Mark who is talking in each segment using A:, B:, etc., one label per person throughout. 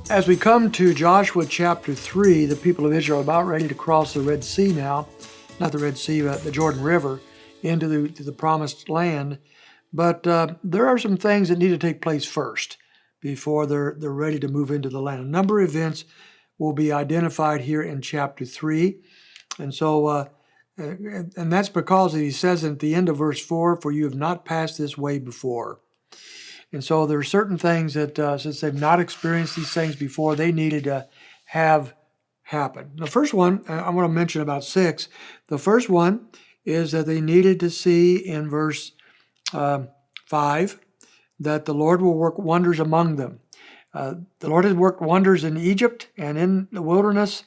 A: As we come to Joshua chapter 3, the people of Israel are about ready to cross the Red Sea now. Not the Red Sea, but the Jordan River into the promised land. But there are some things that need to take place first before they're ready to move into the land. A number of events will be identified here in chapter 3. And so, and that's because he says at the end of verse 4, "For you have not passed this way before." And so there are certain things that, since they've not experienced these things before, they needed to have happen. The first one, I want to mention about 6. The first one is that they needed to see in verse 5 that the Lord will work wonders among them. The Lord has worked wonders in Egypt and in the wilderness,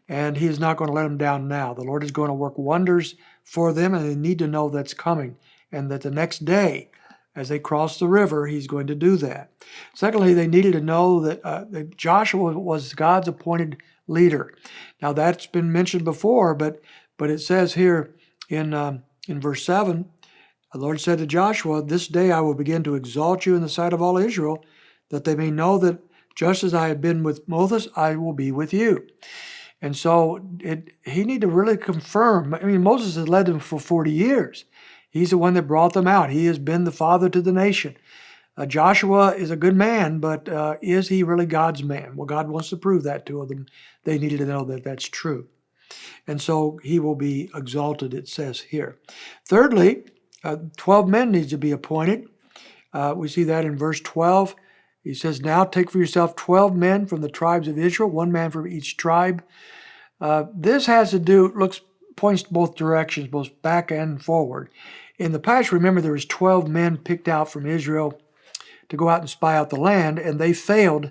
A: and he is not going to let them down now. The Lord is going to work wonders for them, and they need to know that's coming, and that the next day, as they cross the river, he's going to do that. Secondly, they needed to know that Joshua was God's appointed leader. Now, that's been mentioned before, but it says here in verse 7, the Lord said to Joshua, "This day I will begin to exalt you in the sight of all Israel, that they may know that just as I have been with Moses, I will be with you." And so he need to really confirm. I mean, Moses has led them for 40 years. He's the one that brought them out. He has been the father to the nation. Joshua is a good man, but is he really God's man? Well, God wants to prove that to them. They needed to know that that's true. And so he will be exalted, it says here. Thirdly, 12 men need to be appointed. We see that in verse 12. He says, "Now take for yourself 12 men from the tribes of Israel, one man from each tribe." This has to do, points both directions, both back and forward. In the past, remember, there was 12 men picked out from Israel to go out and spy out the land, and they failed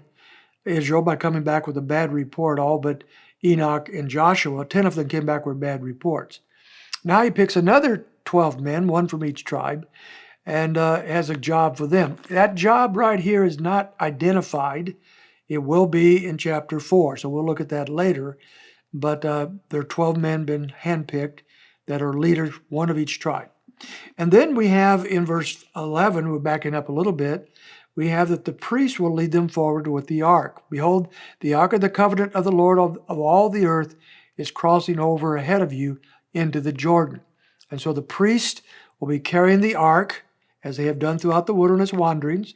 A: Israel by coming back with a bad report. All but Enoch and Joshua, 10 of them came back with bad reports. Now he picks another 12 men, one from each tribe, and has a job for them. That job right here is not identified. It will be in chapter 4, so we'll look at that later. But there are 12 men been handpicked that are leaders, one of each tribe. And then we have in verse 11, we're backing up a little bit, we have that the priest will lead them forward with the ark. "Behold, the ark of the covenant of the Lord of all the earth is crossing over ahead of you into the Jordan." And so the priest will be carrying the ark, as they have done throughout the wilderness wanderings,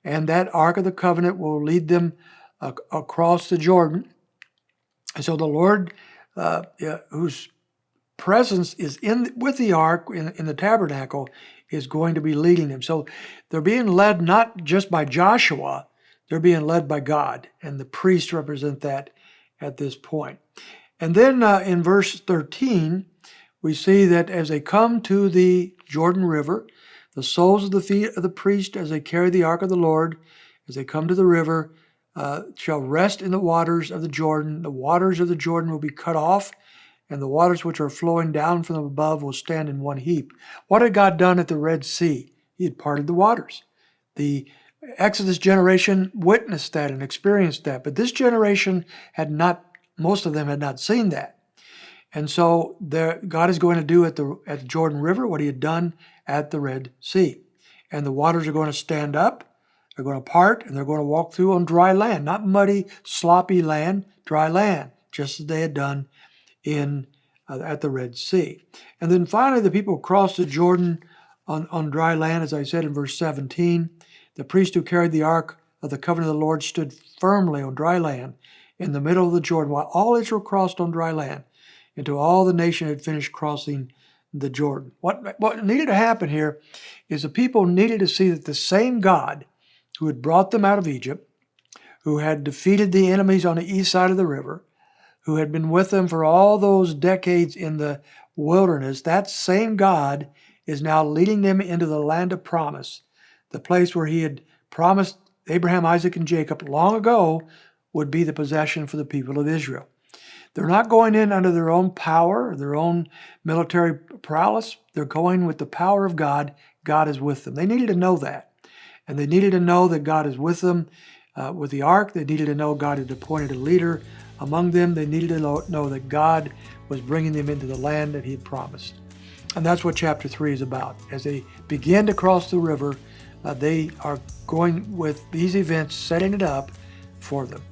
A: and that ark of the covenant will lead them across the Jordan. And so the Lord, whose presence is with the ark in the tabernacle, is going to be leading them. So they're being led not just by Joshua, they're being led by God, and the priests represent that at this point. And then in verse 13, we see that as they come to the Jordan River, the soles of the feet of the priest as they carry the ark of the Lord, as they come to the river, shall rest in the waters of the Jordan. The waters of the Jordan will be cut off, and the waters which are flowing down from above will stand in one heap. What had God done at the Red Sea? He had parted the waters. The Exodus generation witnessed that and experienced that, but this generation had not, most of them had not seen that. And so God is going to do at the Jordan River what he had done at the Red Sea. And the waters are going to stand up, they're going to part, and they're going to walk through on dry land, not muddy, sloppy land, dry land, just as they had done at the Red Sea. And then finally, the people crossed the Jordan on dry land, as I said in verse 17. The priest who carried the ark of the covenant of the Lord stood firmly on dry land in the middle of the Jordan, while all Israel crossed on dry land, until all the nation had finished crossing the Jordan. What needed to happen here is the people needed to see that the same God who had brought them out of Egypt, who had defeated the enemies on the east side of the river, who had been with them for all those decades in the wilderness, that same God is now leading them into the land of promise, the place where he had promised Abraham, Isaac, and Jacob long ago would be the possession for the people of Israel. They're not going in under their own power, their own military prowess. They're going with the power of God. God is with them. They needed to know that. And they needed to know that God is with them with the ark. They needed to know God had appointed a leader among them. They needed to know that God was bringing them into the land that he had promised. And that's what chapter 3 is about. As they begin to cross the river, they are going with these events, setting it up for them.